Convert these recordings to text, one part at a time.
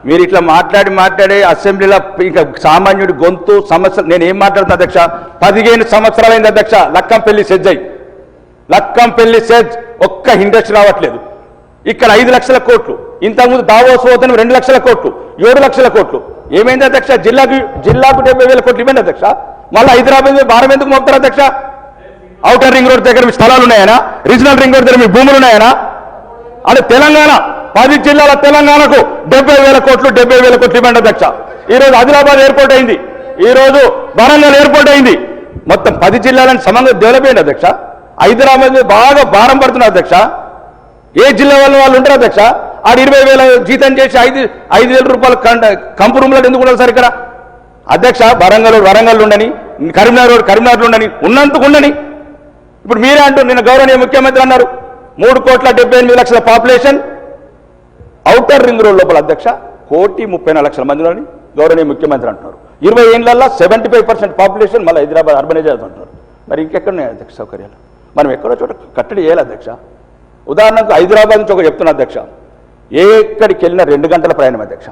మీరు ఇట్లా మాట్లాడి అసెంబ్లీలో ఇంకా సామాన్యుడి గొంతు సమస్య నేను ఏం మాట్లాడుతున్నా అధ్యక్ష 15 సంవత్సరాలైంది అధ్యక్ష లక్కంపల్లి సెజ్ అయ్యి లక్కంపల్లి సెజ్ ఒక్క ఇండస్ట్రీ రావట్లేదు ఇక్కడ 5 లక్షల కోట్లు ఇంతకుముందు దావోస్ పోతను 2 లక్షల కోట్లు 7 లక్షల కోట్లు ఏమైంది అధ్యక్ష జిల్లాకు 70,000 కోట్లు ఇవ్వండి అధ్యక్ష మళ్ళీ హైదరాబాద్ భారం ఎందుకు మోపుతారు అధ్యక్ష ఔటర్ రింగ్ రోడ్ దగ్గర మీ స్థలాలు ఉన్నాయనా రీజనల్ రింగ్ రోడ్ దగ్గర మీ భూములు ఉన్నాయనా అంటే తెలంగాణ 10 జిల్లాల తెలంగాణకు 70,000 కోట్లు ఇవ్వండి అధ్యక్ష ఈరోజు ఆదిలాబాద్ ఎయిర్పోర్ట్ అయింది ఈరోజు వరంగల్ ఎయిర్పోర్ట్ అయింది మొత్తం 10 జిల్లాలను సమంగా డెవలప్ అయింది అధ్యక్ష హైదరాబాద్ బాగా భారం పడుతున్నారు అధ్యక్ష ఏ జిల్లా వాళ్ళు ఉంటారు అధ్యక్ష ఆడు 20,000 జీతం చేసి 5,000 రూపాయలు కంపు రూమ్లో ఎందుకు ఉండాలి సార్ ఇక్కడ అధ్యక్ష వరంగల్ ఉండని కరీంనగర్ ఉండని ఉన్నందుకు ఉండని ఇప్పుడు మీరే అంటూ నిన్న గౌరవనీయ ముఖ్యమంత్రి అన్నారు 3,78,00,000 పాపులేషన్ ఔటర్ రింగ్ రోడ్ లోపల అధ్యక్ష 1,34,00,000 మందిలోని గౌరవనీయ ముఖ్యమంత్రి అంటున్నారు 20 ఏళ్లలో 75% పాపులేషన్ మళ్ళీ హైదరాబాద్ అర్బనైజ్ అవుతుంటారు మరి ఇంకెక్కడున్నాయి అధ్యక్ష సౌకర్యాలు మనం ఎక్కడో చోట కట్టడి చేయాలి అధ్యక్ష ఉదాహరణకు హైదరాబాద్ నుంచి ఒక చెప్తున్నా అధ్యక్ష ఎక్కడికి వెళ్ళినా 2 గంటల ప్రయాణం అధ్యక్ష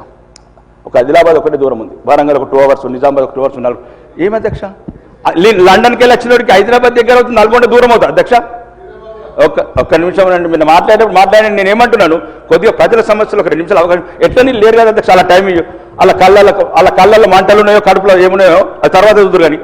ఒక ఆదిలాబాద్ ఒకటి దూరం ఉంది వరంగల్ ఒక 2 అవర్స్ నిజామాబాద్ ఒక 2 అవర్స్ ఉన్నారు ఏమి అధ్యక్ష లండన్కి వెళ్ళి వచ్చినోడికి హైదరాబాద్ దగ్గర అవుతుంది 4 దూరం అవుతుంది అధ్యక్ష ఒక్క నిమిషం అండి మీరు మాట్లాడండి నేను ఏమంటున్నాను కొద్దిగా ప్రజల సమస్యలు ఒక 2 నిమిషాలు అవకాశం ఎట్లా నీళ్ళు లేరు కదా అధ్యక్ష అలా టైం అలా కళ్ళల్లో మంటలు ఉన్నాయో కడుపులో ఏమున్నాయో అది తర్వాత చూద్దరు కానీ